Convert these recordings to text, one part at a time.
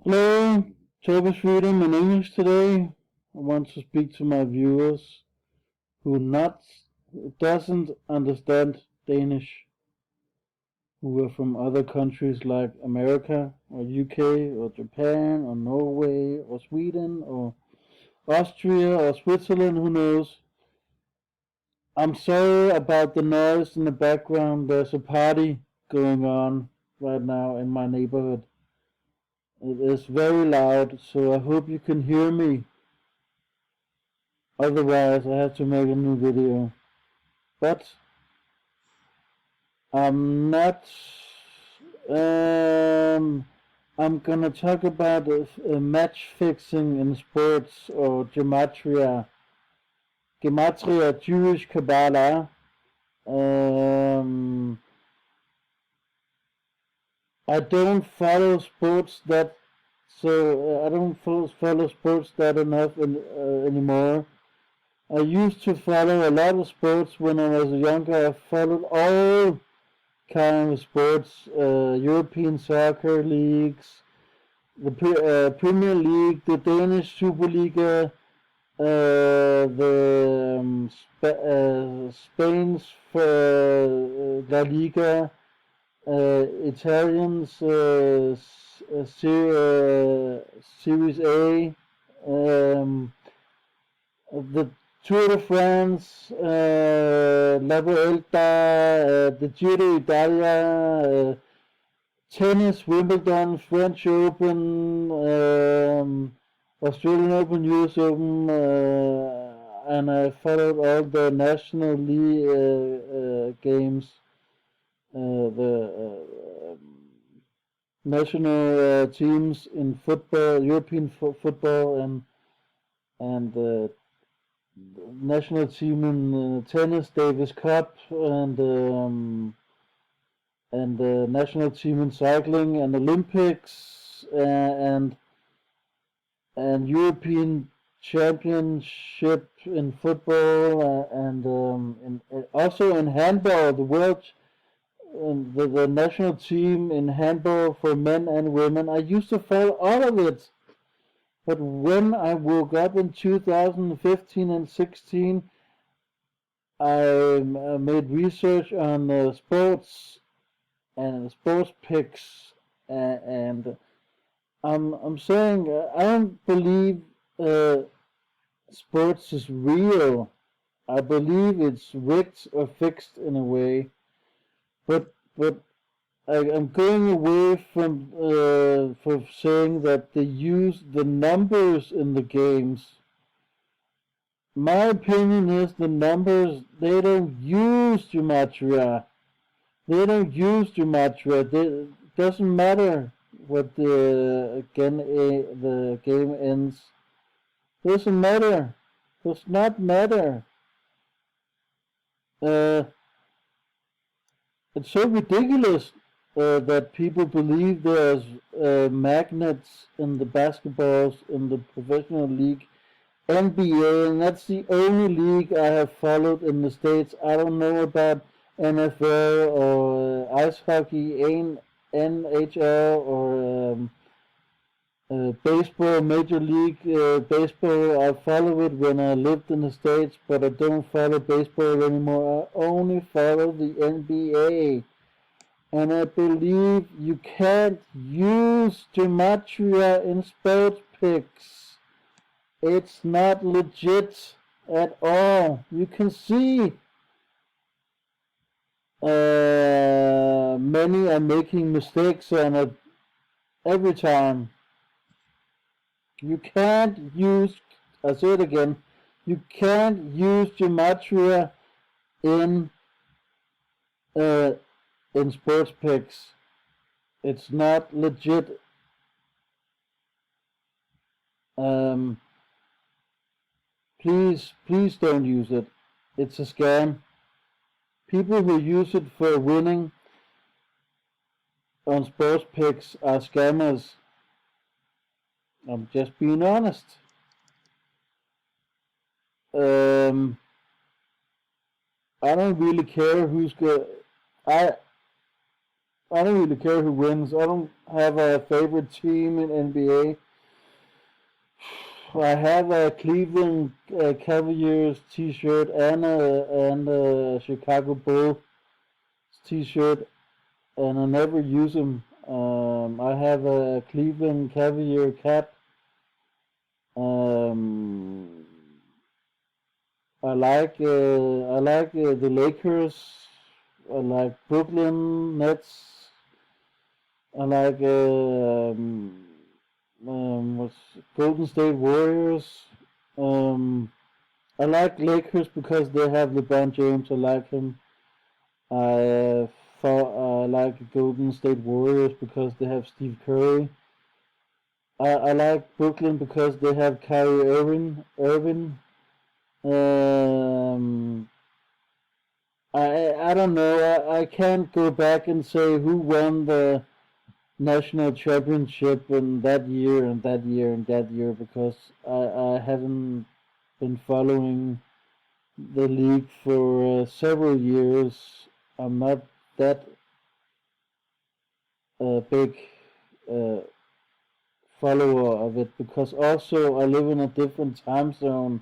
Hello, Tobias Freedom in English today. I want to speak to my viewers who doesn't understand Danish, who are from other countries like America or UK or Japan or Norway or Sweden or Austria or Switzerland, who knows. I'm sorry about the noise in the background. There's a party going on right now in my neighborhood. It is very loud, so I hope you can hear me. Otherwise, I have to make a new video. But I'm not. Um, I'm gonna talk about match fixing in sports or gematria. Gematria, Jewish Kabbalah. Um, I don't follow sports that, so I don't follow sports that enough anymore. I used to follow a lot of sports when I was younger. I followed all kind of sports, European soccer leagues, the Premier League, the Danish Superliga, the Spain's La Liga, Italians Series A, the Tour de France, La Vuelta, the Giro d'Italia, tennis, Wimbledon, French Open, Australian Open, US Open, and I followed all the national league games, the national teams in football, European football, and the national team in tennis, Davis Cup, and the national team in cycling and Olympics and European Championship in football also in handball, the world the national team in handball for men and women. I used to follow all of it. But when I woke up in 2015 and 16, I made research on sports and sports picks, and I'm saying I don't believe sports is real. I believe it's rigged or fixed in a way, but I'm going away from saying that they use the numbers in the games. My opinion is the numbers, they don't use gematria. They don't use gematria. It doesn't matter what the game ends. Doesn't matter. Does not matter. Uh, it's so ridiculous that people believe there's magnets in the basketballs in the professional league NBA, and that's the only league I have followed in the States. I don't know about NFL or ice hockey, NHL, or baseball, Major League Baseball. I follow it when I lived in the States, but I don't follow baseball anymore. I only follow the NBA. And I believe you can't use gematria in sports picks. It's not legit at all. You can see many are making mistakes on it every time. You can't use, I say it again, you can't use gematria in in sports picks. It's not legit. Um, please don't use it. It's a scam. People who use it for winning on sports picks are scammers. I'm just being honest. I don't really care who's good. I I don't really care who wins. I don't have a favorite team in NBA. I have a Cleveland Cavaliers T-shirt and a Chicago Bulls T-shirt, and I never use them. I have a Cleveland Cavalier cap. Um, I like the Lakers. I like Brooklyn Nets. I like what's Golden State Warriors. Um, I like Lakers because they have LeBron James. I like him. I thought I like Golden State Warriors because they have Steve Curry. I like Brooklyn because they have Kyrie Irving. Um, I don't know. I can't go back and say who won the national championship in that year and that year and that year because I haven't been following the league for several years. I'm not that big uh, follower of it because also I live in a different time zone.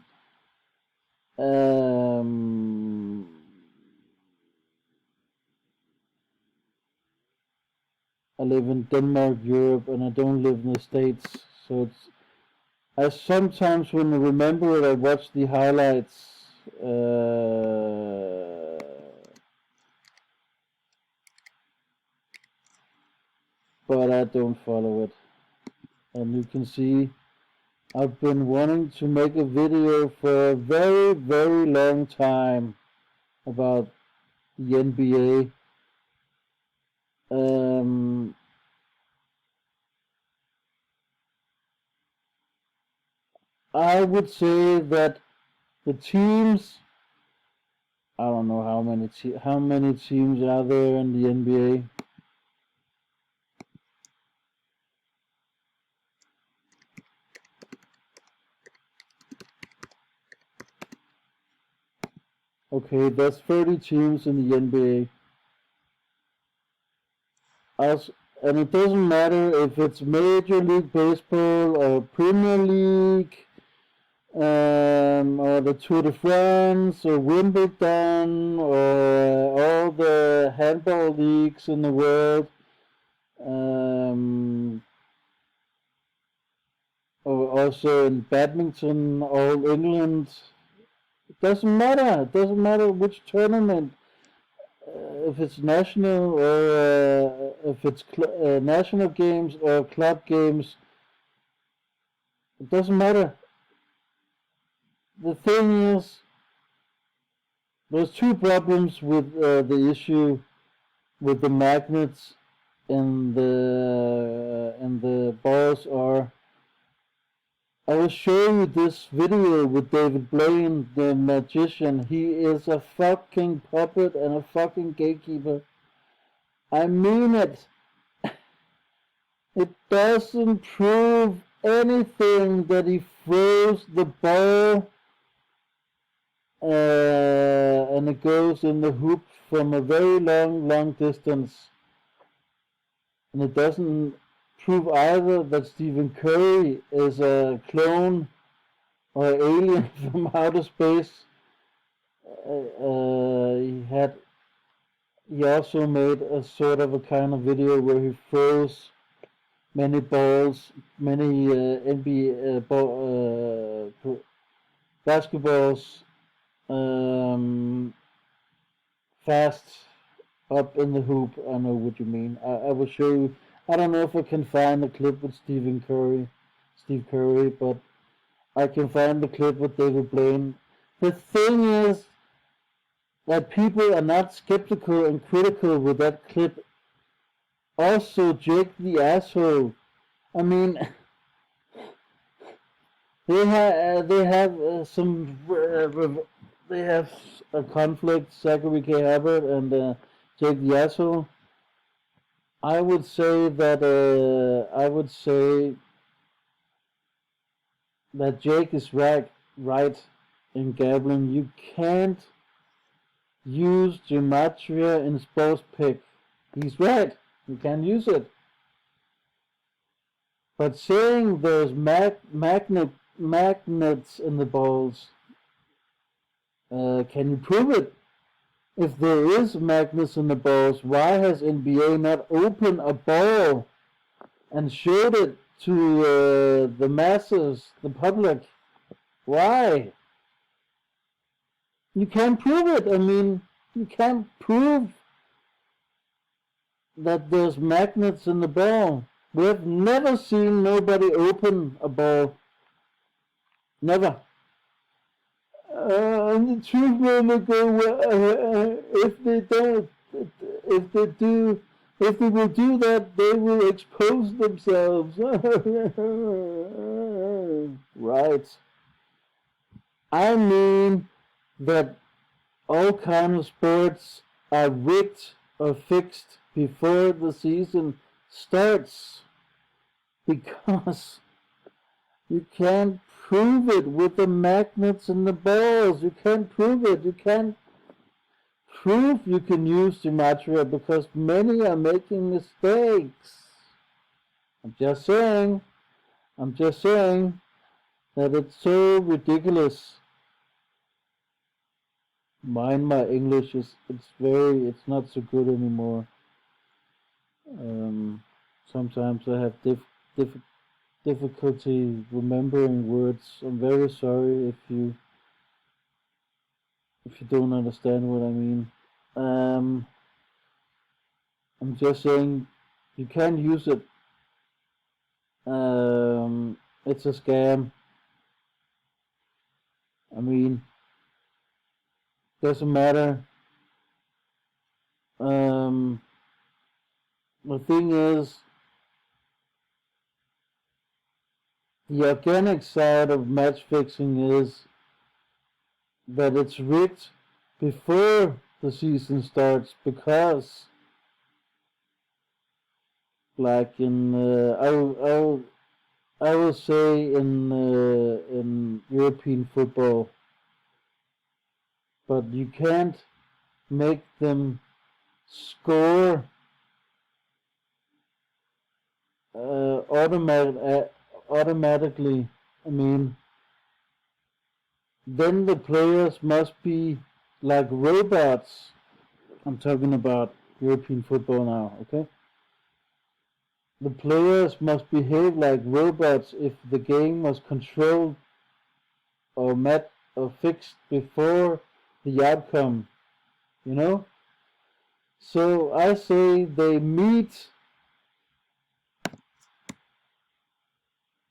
Um, I live in Denmark, Europe, and I don't live in the States. So I sometimes when I remember it, I watch the highlights. But I don't follow it. And you can see I've been wanting to make a video for a very, very long time about the NBA. Um, I would say that the teams. I don't know how many teams are there in the NBA. Okay, that's 30 teams in the NBA. As, and it doesn't matter if it's Major League Baseball or Premier League, or the Tour de France or Wimbledon or all the handball leagues in the world, um, or also in badminton, all England. It doesn't matter. It doesn't matter which tournament. If it's national or if it's national games or club games, it doesn't matter. The thing is, there's two problems with the issue with the magnets and the balls are. I will show you this video with David Blaine, the magician. He is a fucking puppet and a fucking gatekeeper. I mean it. It doesn't prove anything that he throws the ball and it goes in the hoop from a very long, long distance. And it doesn't prove either that Stephen Curry is a clone or alien from outer space. He also made a sort of a kind of video where he throws many balls, many basketballs fast up in the hoop. I know what you mean. I will show you. I don't know if I can find the clip with Steve Curry, but I can find the clip with David Blaine. The thing is that people are not skeptical and critical with that clip. Also, Jake the asshole. I mean, they have a conflict. Zachary K. Hubbard and Jake the asshole. I would say that Jake is right in gambling. You can't use gematria in sports pick. He's right. You can't use it. But saying there's magnets in the balls, can you prove it? If there is magnets in the balls, why has NBA not opened a ball and showed it to the masses, the public? Why? You can't prove it. I mean, you can't prove that there's magnets in the ball. We have never seen nobody open a ball. Never. And the truth will go if they don't. If they do, if they will do that, they will expose themselves. Right. I mean that all kinds of sports are rigged or fixed before the season starts because you can't prove it with the magnets and the balls. You can't prove it. You can't prove you can use gematria because many are making mistakes. I'm just saying that it's so ridiculous. Mind my English is it's not so good anymore. Sometimes I have difficulty remembering words. I'm very sorry if you don't understand what I mean. I'm just saying you can't use it. It's a scam. I mean, doesn't matter. The thing is, the organic side of match fixing is that it's rigged before the season starts because, like I will say in European football, but you can't make them score automatically. I mean, then the players must be like robots. I'm talking about European football now, okay? The players must behave like robots if the game was controlled or met or fixed before the outcome, you know? So I say they meet,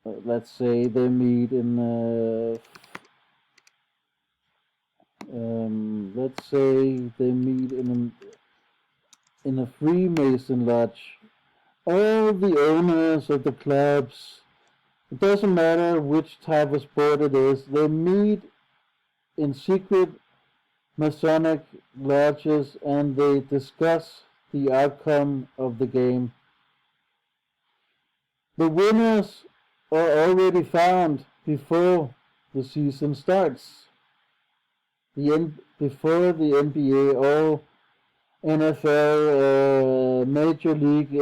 let's say they meet in, let's say they meet in a Freemason lodge. All the owners of the clubs, it doesn't matter which type of sport it is, they meet in secret Masonic lodges and they discuss the outcome of the game. The winners are already found before the season starts. Before the NBA, all NFL, Major League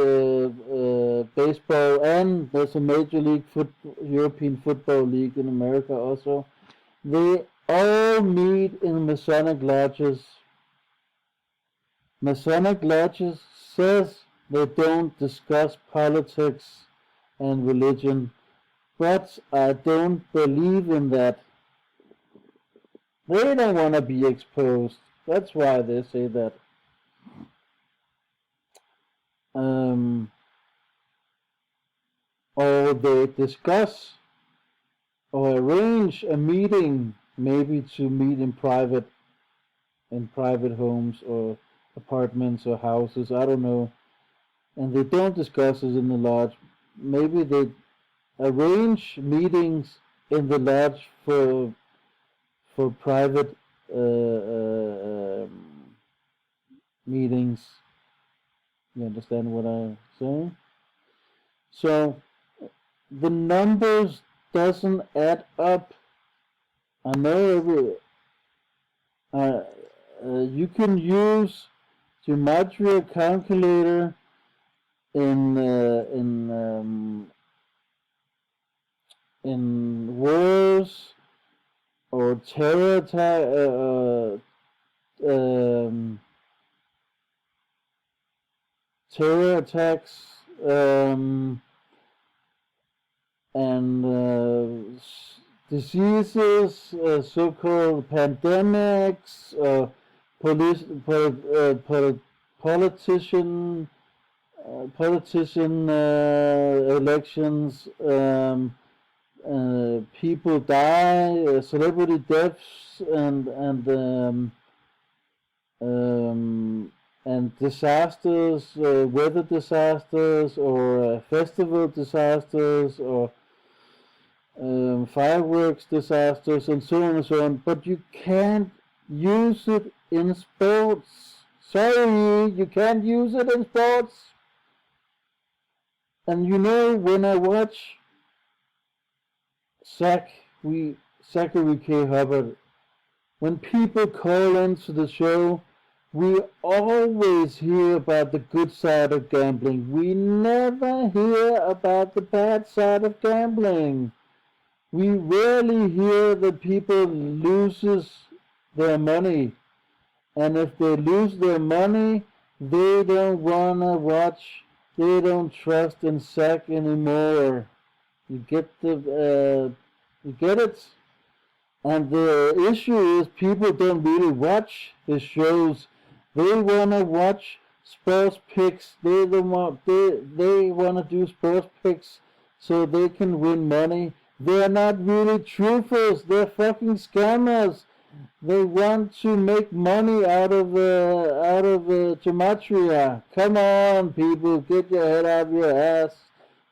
Baseball, and there's a Major League European Football League in America also. They all meet in Masonic lodges. Masonic lodges says they don't discuss politics and religion, but I don't believe in that. They don't want to be exposed. That's why they say that. Or they discuss or arrange a meeting, maybe to meet in private homes or apartments or houses, I don't know. And they don't discuss it in the lodge. Maybe they arrange meetings in the lodge for private meetings. You understand what I'm saying? So the numbers doesn't add up. I know you can use gematria calculator in wars or um, terror attacks, and diseases, so-called pandemics, police, politician, elections, people die, celebrity deaths, um, and disasters, weather disasters, or festival disasters, or fireworks disasters, and so on and so on. But you can't use it in sports. Sorry, you can't use it in sports. And you know, when I watch Zachary K. Hubbard, when people call into the show, we always hear about the good side of gambling. We never hear about the bad side of gambling. We rarely hear that people loses their money. And if they lose their money, they don't wanna watch. They don't trust in Zach anymore. You get you get it. And the issue is people don't really watch the shows. They wanna watch sports picks. They wanna do sports picks so they can win money. They're not really truthers. They're fucking scammers. They want to make money out of gematria. Come on, people, get your head out of your ass.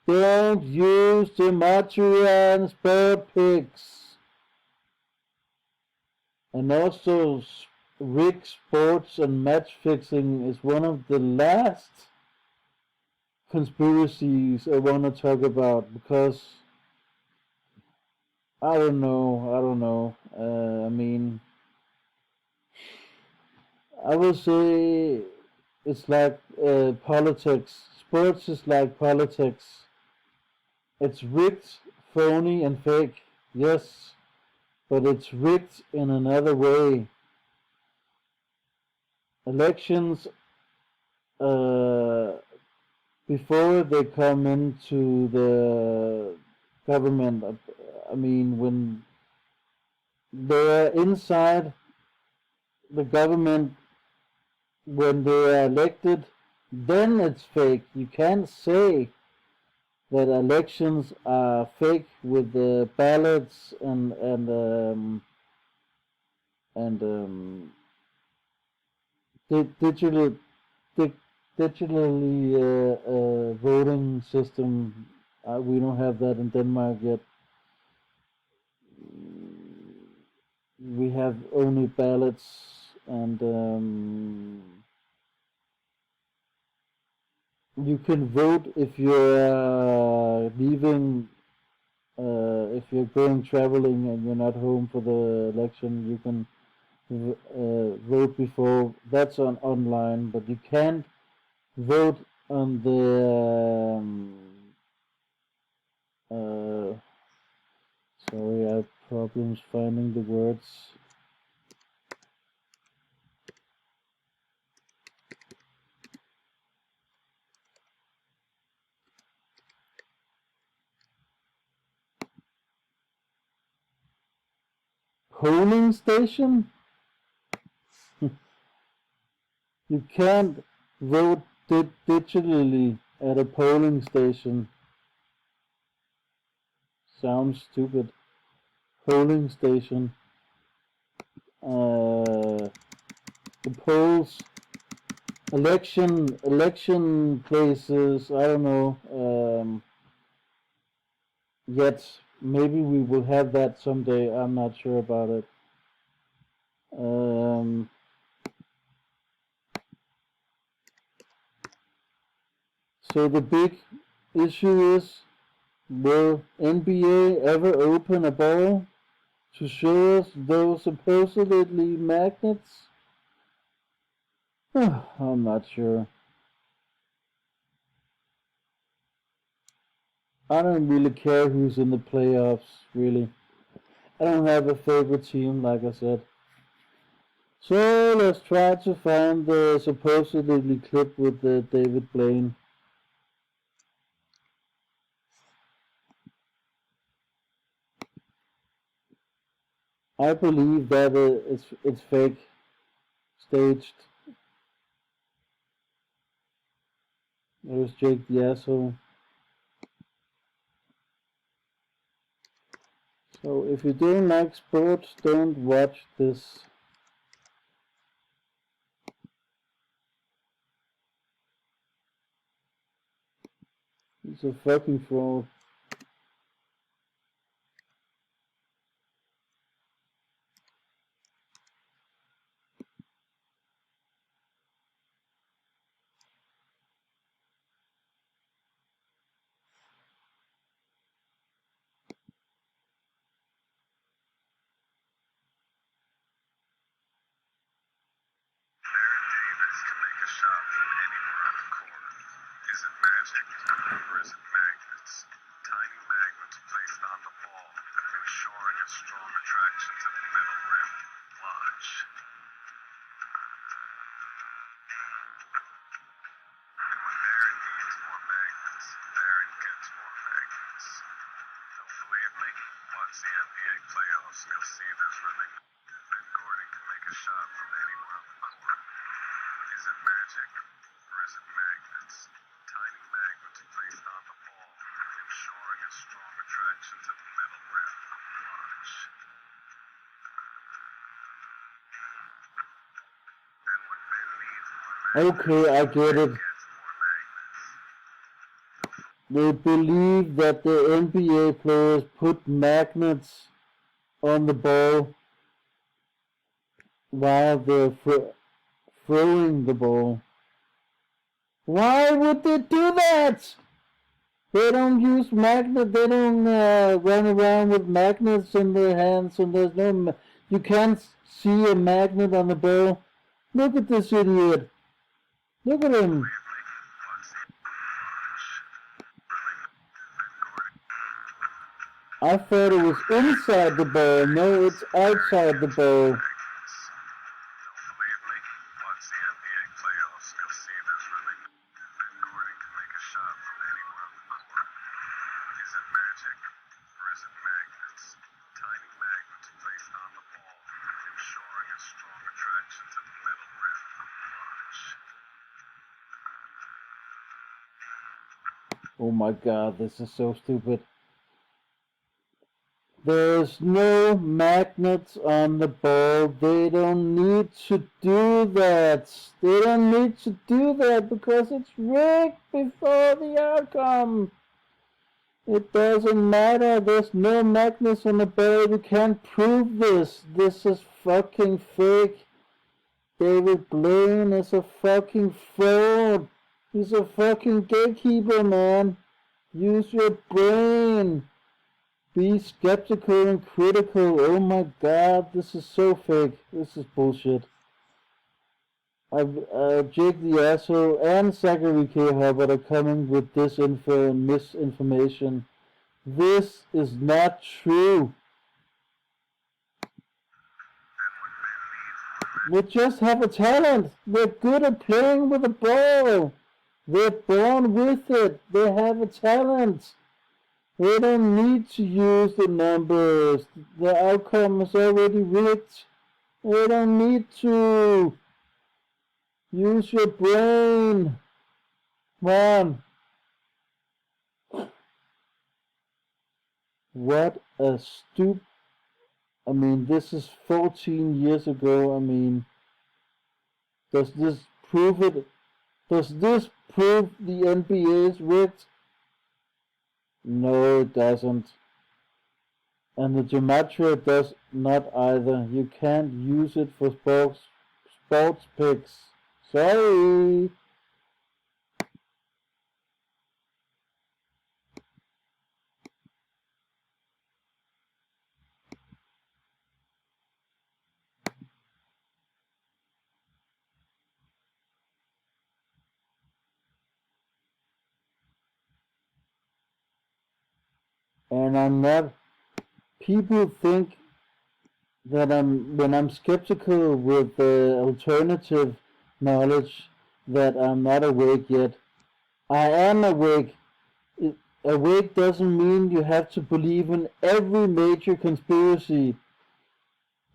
Don't use gematria and sport picks. And also, rig sports and match fixing is one of the last conspiracies I want to talk about because I don't know. I mean, I would say it's like politics. Sports is like politics. It's rigged, phony, and fake. Yes, but it's rigged in another way. Elections, uh, before they come into the government, I mean, when they're inside the government, when they are elected, then it's fake. You can't say that elections are fake with the ballots and digital di- digitally voting system. We don't have that in Denmark yet. We have only ballots, and you can vote if you're leaving. If you're going traveling and you're not home for the election, you can vote before. That's on online, but you can't vote on the uh, sorry, I have problems finding the words. Polling station? You can't vote digitally at a polling station. Sounds stupid. Polling station. The polls, election places. I don't know. Yet maybe we will have that someday. I'm not sure about it. Um, so the big issue is, will NBA ever open a ball to show us those supposedly magnets? I'm not sure. I don't really care who's in the playoffs, really. I don't have a favorite team, like I said. So let's try to find the supposedly clip with David Blaine. I believe that it's fake, staged. There's Jake the asshole. So if you don't like sports, don't watch this. He's a fucking fraud. shot from anywhere on the corner. Is it magic or is it magnets? Tiny magnets placed on the ball, ensuring a strong attraction to the middle rim. Watch. And when Darren needs more magnets, Darren gets more magnets. Don't believe me? Watch the NBA playoffs and you'll see there's really Ben Gordon can make a shot from anywhere on the court. Is it magic or is it magnets? Tiny magnets placed on the ball, ensuring a strong attraction to the middle rim. Watch. And when Ben needs more magnets, Okay, I get it. gets more magnets. They believe that the NBA players put magnets on the ball while they're throwing the ball. Why would they do that? They don't use magnet. They don't run around with magnets in their hands, and there's no. You can't see a magnet on the ball. Look at this idiot. Look at him. I thought it was inside the ball. No, it's outside the ball. Don't believe me? Watch the NBA playoffs and you'll see there's really Ben Gordon can make a shot from anywhere on the court. Is it magic or is it magnets? Tiny magnets placed on the ball, ensuring a strong attraction to the middle rim. Watch. Oh my god, this is so stupid. There's no magnets on the ball. They don't need to do that. They don't need to do that because it's rigged before the outcome. It doesn't matter. There's no magnets on the ball. You can't prove this. This is fucking fake. David Blaine is a fucking fraud. He's a fucking gatekeeper, man. Use your brain. Be skeptical and critical. Oh my god, this is so fake. This is bullshit. Jake the Asshole and Zachary K. Hubbard are coming with disinfo and misinformation. This is not true. They just have a talent. They're good at playing with the ball. They're born with it. They have a talent. They don't need to use the numbers. The outcome is already rigged. They don't need to. Use your brain. Come on. What a stupid. I mean, this is 14 years ago. I mean, does this prove it? Does this prove the NBA is rigged? No, it doesn't. And the gematria does not either. You can't use it for sports picks. Sorry. and I'm not. People think that when I'm skeptical with the alternative knowledge, that I'm not awake yet. I am awake. Awake doesn't mean you have to believe in every major conspiracy.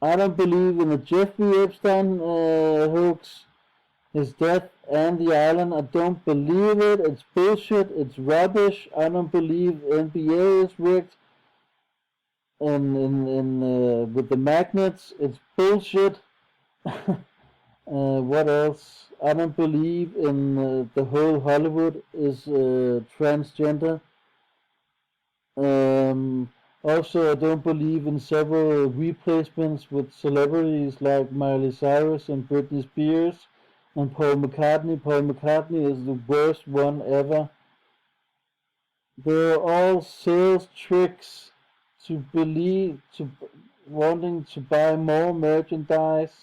I don't believe in the Jeffrey Epstein hoax, his death, and the island. I don't believe it. It's bullshit. It's rubbish. I don't believe NBA is rigged. And with the magnets, it's bullshit. What else? I don't believe in the whole Hollywood is transgender. Um, Also, I don't believe in several replacements with celebrities like Miley Cyrus and Britney Spears and Paul McCartney. Paul McCartney is the worst one ever. They're all sales tricks to believe, to wanting to buy more merchandise,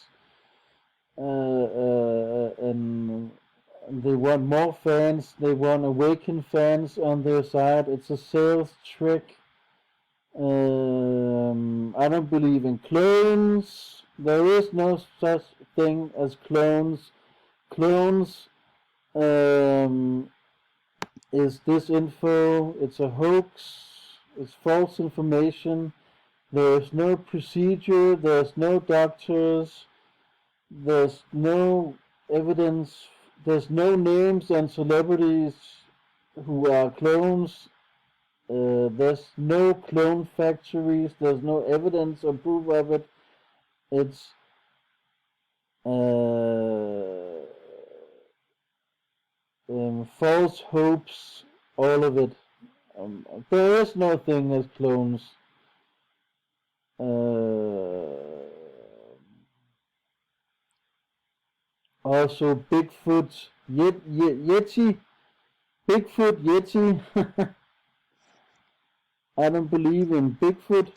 and they want more fans. They want awakened fans on their side. It's a sales trick. I don't believe in clones. There is no such thing as clones. Clones um, is disinfo. It's a hoax. It's false information. There's no procedure. There's no doctors. There's no evidence. There's no names on celebrities who are clones. There's no clone factories. There's no evidence or proof of it. It's false hopes. All of it. There is no thing as clones. Also, Bigfoot, Yeti, Bigfoot, Yeti. I don't believe in Bigfoot.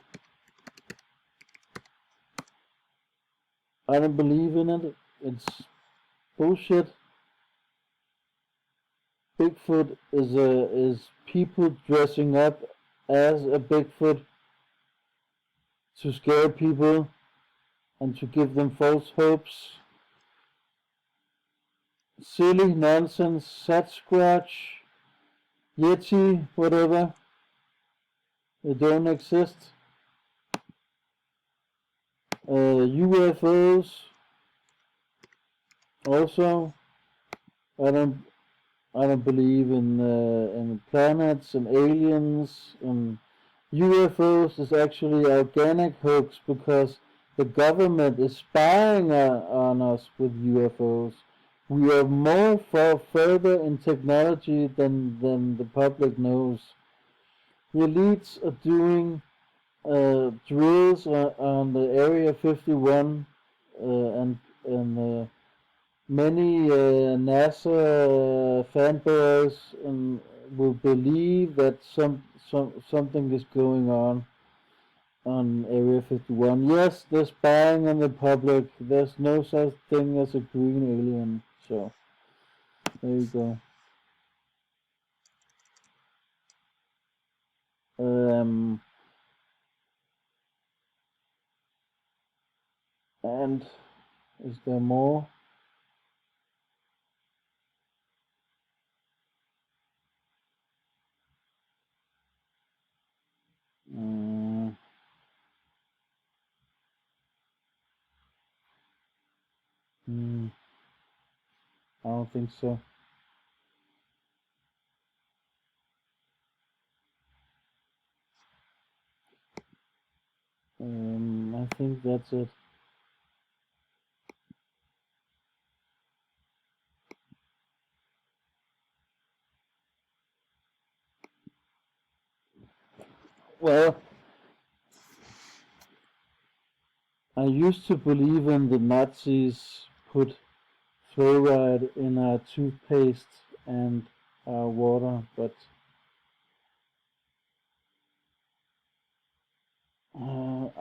I don't believe in it. It's bullshit. Bigfoot is people dressing up as a Bigfoot to scare people and to give them false hopes. Silly nonsense, Sasquatch, Yeti, whatever. They don't exist. UFOs also. I don't I don't believe in planets and aliens and UFOs is actually organic hoax because the government is spying on us with UFOs. We are more far further in technology than the public knows. The elites are doing drills on the Area 51 and many NASA fanboys will believe that something is going on Area 51. Yes, they're spying on the public. There's no such thing as a green alien. So there you go. Um, and is there more? Mm, mm, I don't think so. I think that's it. Well, I used to believe in the Nazis put fluoride in our toothpaste and our water, but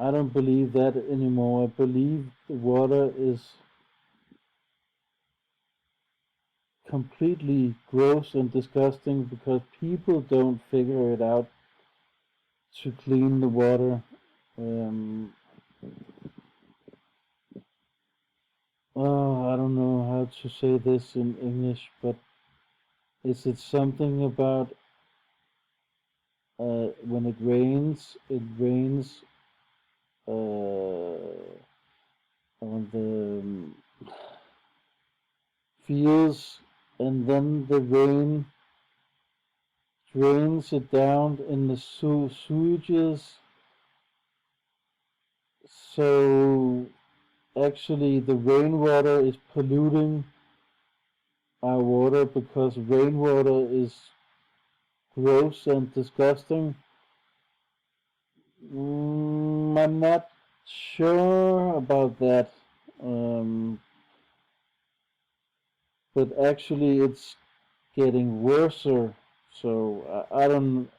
I don't believe that anymore. I believe the water is completely gross and disgusting because people don't figure it out. to clean the water. Um, I don't know how to say this in English, but is it something about when it rains on the fields, and then the rain drains it down in the sewages. So actually, the rainwater is polluting our water because rainwater is gross and disgusting. I'm not sure about that. Um, but actually, it's getting worser. So I don't.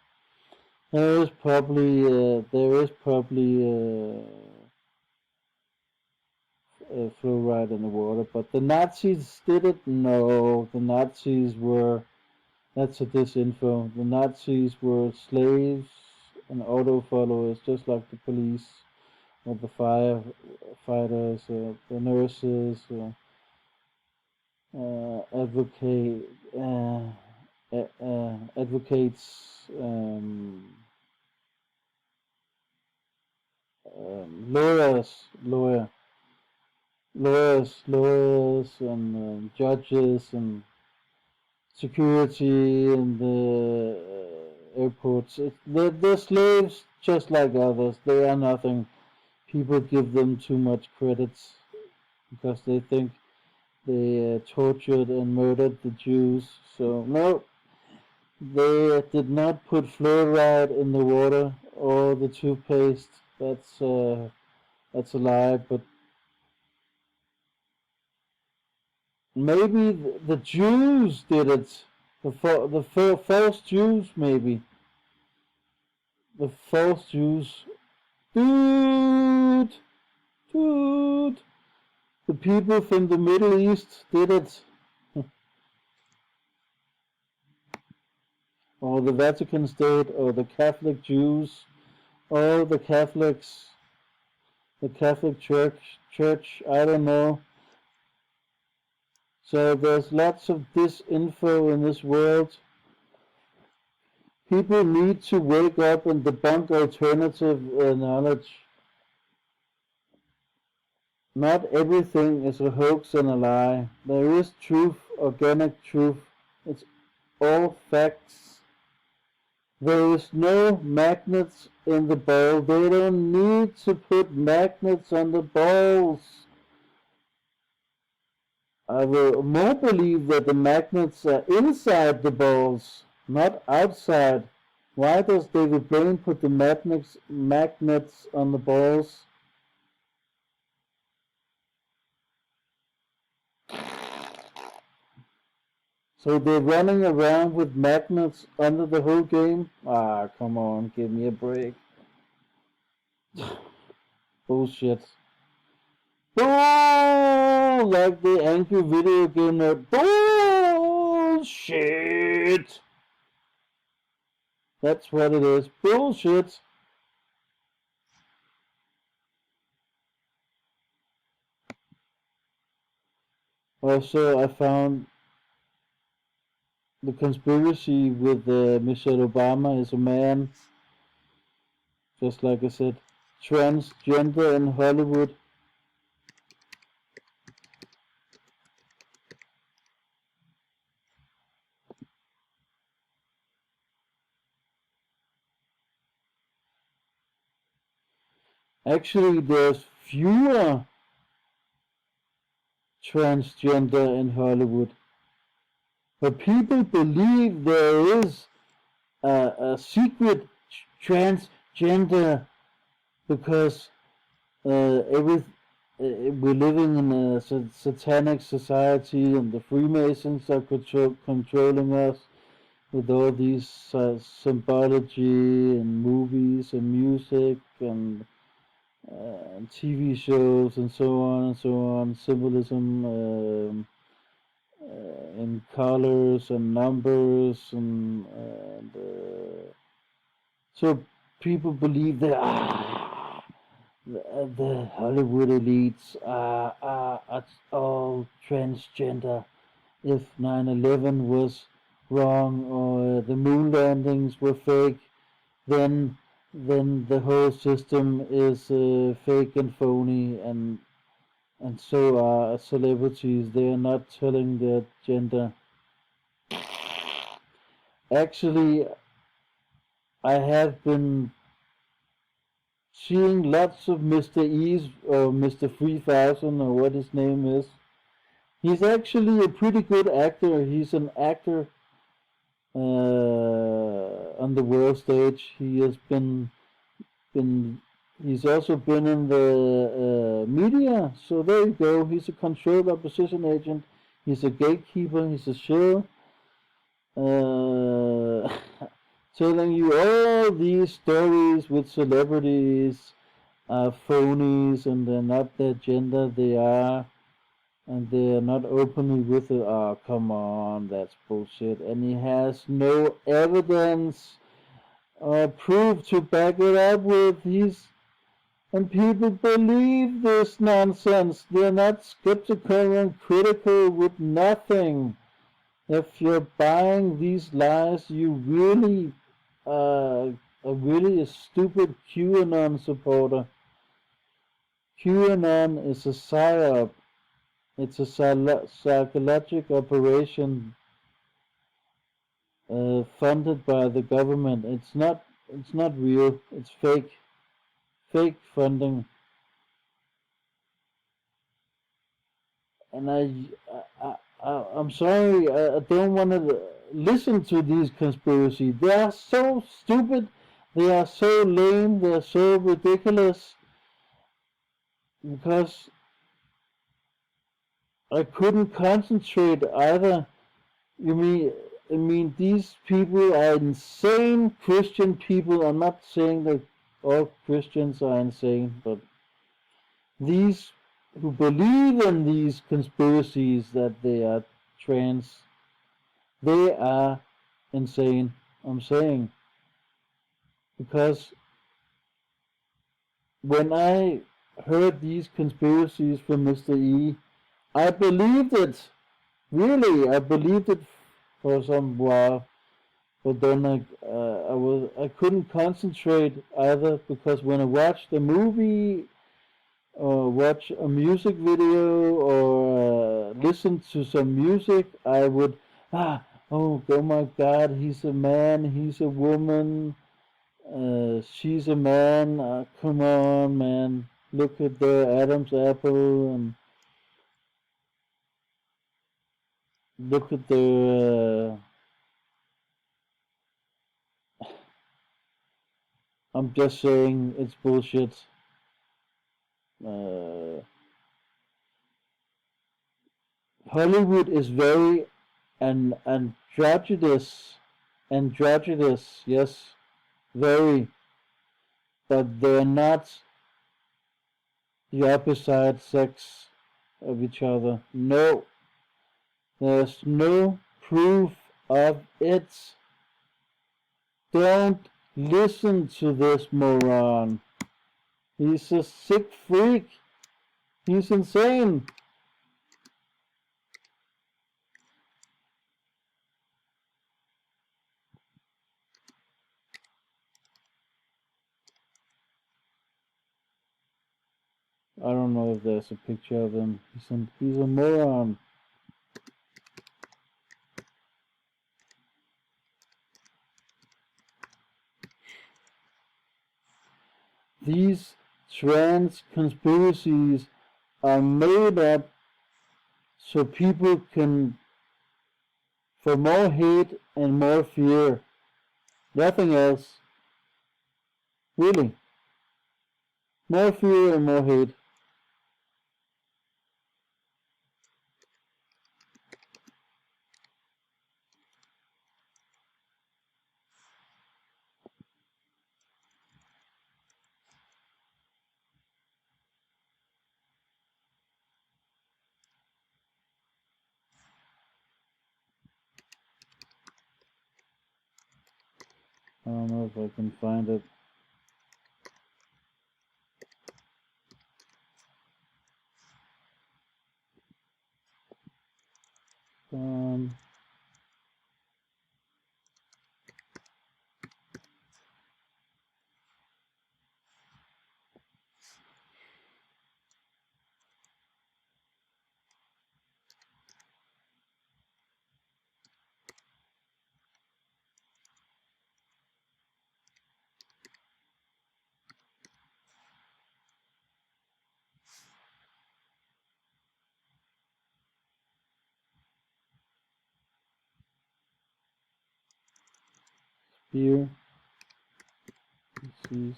There is probably fluoride in the water, but the Nazis did it. No, the Nazis were. That's a disinfo. The Nazis were slaves and auto followers, just like the police or the firefighters, the nurses, advocate, advocates, lawyers, lawyers, and judges and security and the airports. They're slaves just like others. They are nothing. People give them too much credit because they think they tortured and murdered the Jews. So no, they did not put fluoride in the water or the toothpaste. That's a lie. But maybe the Jews did it. The false Jews, maybe the false Jews. Dude, dude, the people from the Middle East did it. Or the Vatican State, or the Catholic Jews, or the Catholic Church. I don't know. So there's lots of disinfo in this world. People need to wake up and debunk alternative knowledge. Not everything is a hoax and a lie. There is truth, organic truth. It's all facts. There is no magnets in the ball. They don't need to put magnets on the balls. I will more believe that the magnets are inside the balls, not outside. Why does David Blaine put the magnets on the balls? So they're running around with magnets under the whole game? Ah, come on, give me a break. Bullshit. Bull! Like the angry video game nerd. Bullshit! That's what it is. Bullshit! Also, I found the conspiracy with Michelle Obama is a man, just like I said, transgender in Hollywood. Actually, there's fewer transgender in Hollywood, but people believe there is a secret transgender because every we're living in a satanic society, and the Freemasons are controlling us with all these symbology and movies and music and TV shows and so on and so on, symbolism in colors and numbers and so people believe that the Hollywood elites are all transgender. If 9/11 was wrong or the moon landings were fake, then the whole system is fake and phony, and so are celebrities. They are not telling their gender. Actually, I have been seeing lots of Mr. E's or Mr. 3000 or what his name is. He's actually a pretty good actor. He's an actor on the world stage. He has been he's also been in the media. So there you go. He's a controlled opposition agent. He's a gatekeeper. He's a shill. Uh, telling you all these stories with celebrities are phonies and they're not their gender. They are. And they are not openly with it. Oh, come on, that's bullshit. And he has no evidence or proof to back it up with. And people believe this nonsense. They're not skeptical and critical with nothing. If you're buying these lies, you really are really a stupid QAnon supporter. QAnon is a psyop. It's a psychological operation funded by the government. It's not. It's not real. It's fake. Fake funding. And I'm sorry. I don't want to listen to these conspiracies. They are so stupid. They are so lame. They are so ridiculous. Because I couldn't concentrate either. You mean, I mean, these people are insane Christian people. I'm not saying that all Christians are insane, but these who believe in these conspiracies that they are trans, they are insane. I'm saying because when I heard these conspiracies from Mr. E, I believed it. Really, I believed it for some while. But then I couldn't concentrate either because when I watched a movie or watch a music video or listen to some music, I would oh my God, he's a man, he's a woman, she's a man. Come on, man, look at the Adam's apple and look at the. I'm just saying it's bullshit. Uh, Hollywood is very androgynous, yes, very, but they're not the opposite sex of each other. No, there's no proof of it. Don't listen to this moron. He's a sick freak. He's insane. I don't know if there's a picture of him. He's a moron. These trans conspiracies are made up so people can, for more hate and more fear. Nothing else. Really. More fear and more hate. I don't know if I can find it. Um, Spear disease.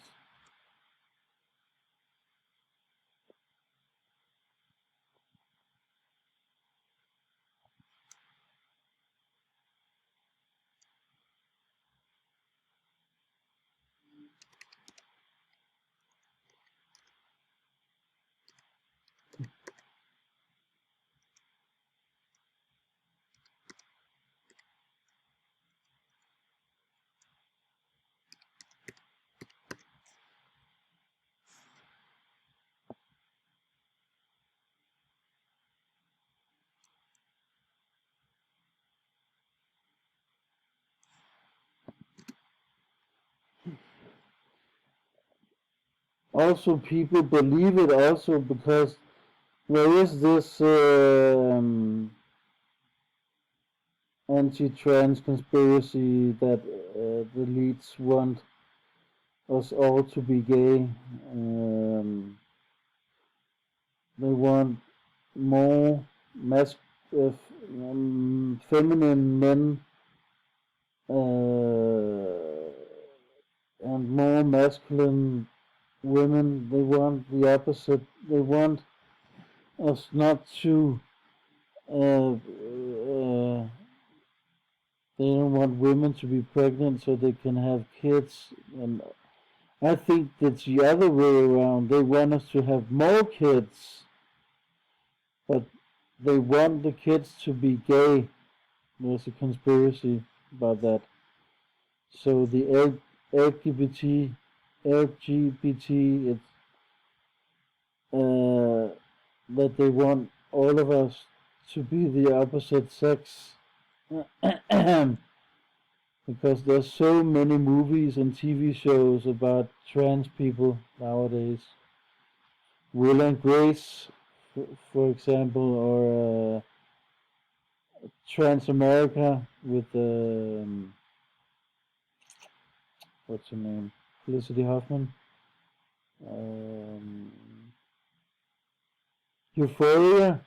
Also, people believe it also because there is this anti-trans conspiracy that the elites want us all to be gay. They want more feminine men and more masculine women. They want the opposite. They want us not to. They don't want women to be pregnant so they can have kids. And I think it's the other way around. They want us to have more kids, but they want the kids to be gay. There's a conspiracy about that. So the LGBT, it's that they want all of us to be the opposite sex. Because there's so many movies and TV shows about trans people nowadays. Will and Grace, for example, or Trans America with what's her name, Felicity Huffman. Um, Euphoria,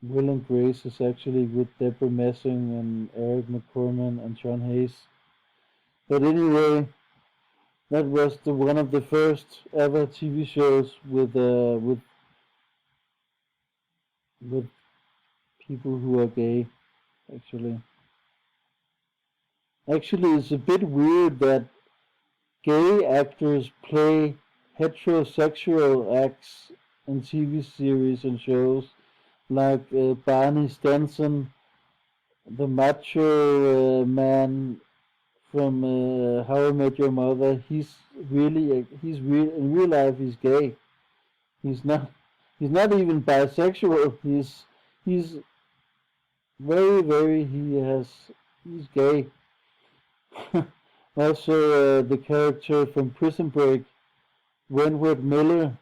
Will and Grace is actually with Deborah Messing and Eric McCorman and John Hayes. But anyway, that was one of the first ever TV shows with people who are gay. Actually, it's a bit weird that gay actors play heterosexual acts in TV series and shows like Barney Stinson, the macho man from How I Met Your Mother. In real life he's gay. He's not he's not even bisexual. He's very he's gay. Also, the character from Prison Break, Wentworth Miller,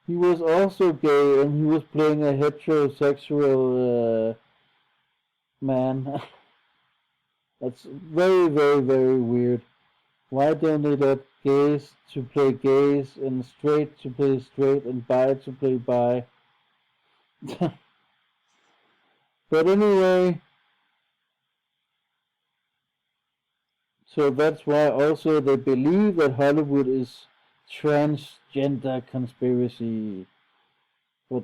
he was also gay and he was playing a heterosexual man. That's very weird. Why don't they let gays to play gays and straight to play straight and bi to play bi? But anyway, so that's why also they believe that Hollywood is transgender conspiracy. But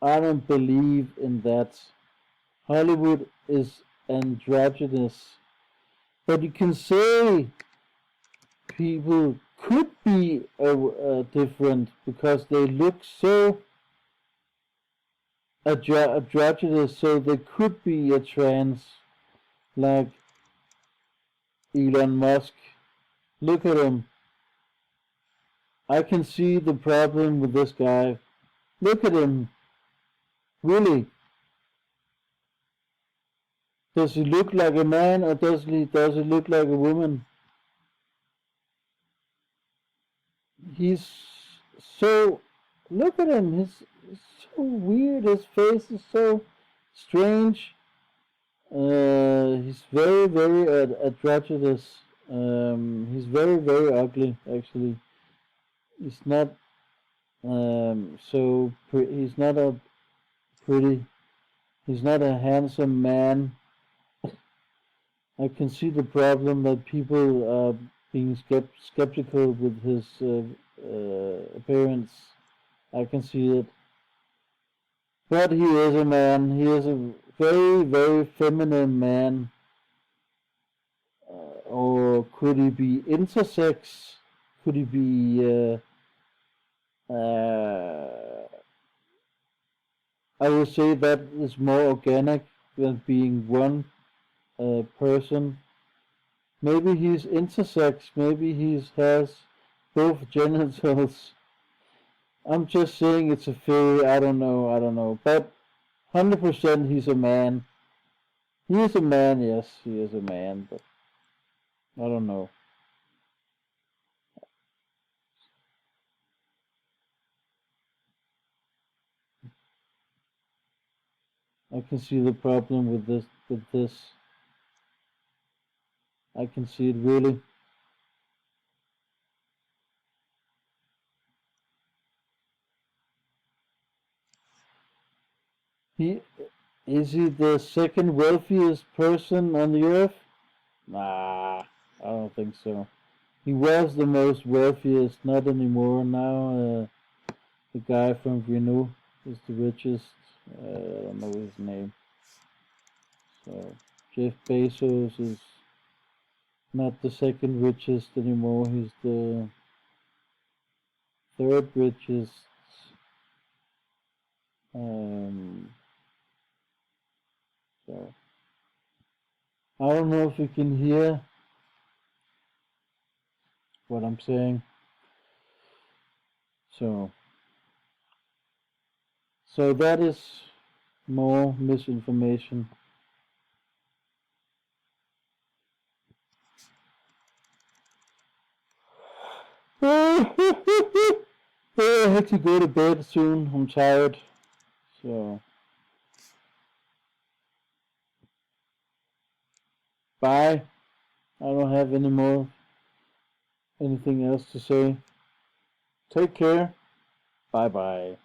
I don't believe in that. Hollywood is androgynous. But you can say people could be different because they look so androgynous, so they could be a trans, like Elon Musk. Look at him. I can see the problem with this guy. Look at him. Really, does he look like a man or does he look like a woman? He's so look at him. He's so weird. His face is so strange. He's very very androgynous. He's very very ugly actually. He's not he's not a pretty. He's not a handsome man. I can see the problem that people are being skeptical with his appearance. I can see it. But he is a man. He is a very, very feminine man. Or could he be intersex? Could he be? I would say that is more organic than being one person. Maybe he's intersex. Maybe he has both genitals. I'm just saying it's a theory. I don't know. I don't know. But 100% he's a man. He is a man. Yes, he is a man. But I don't know. I can see the problem with this. With this, I can see it really. He is he the second wealthiest person on the earth? Nah, I don't think so. He was the most wealthiest, not anymore. Now the guy from Renault is the richest. I don't know his name. So Jeff Bezos is not the second richest anymore. He's the third richest. Um, so I don't know if you can hear what I'm saying. So so that is more misinformation. I have to go to bed soon. I'm tired. So bye. I don't have anything else to say. Take care. Bye bye.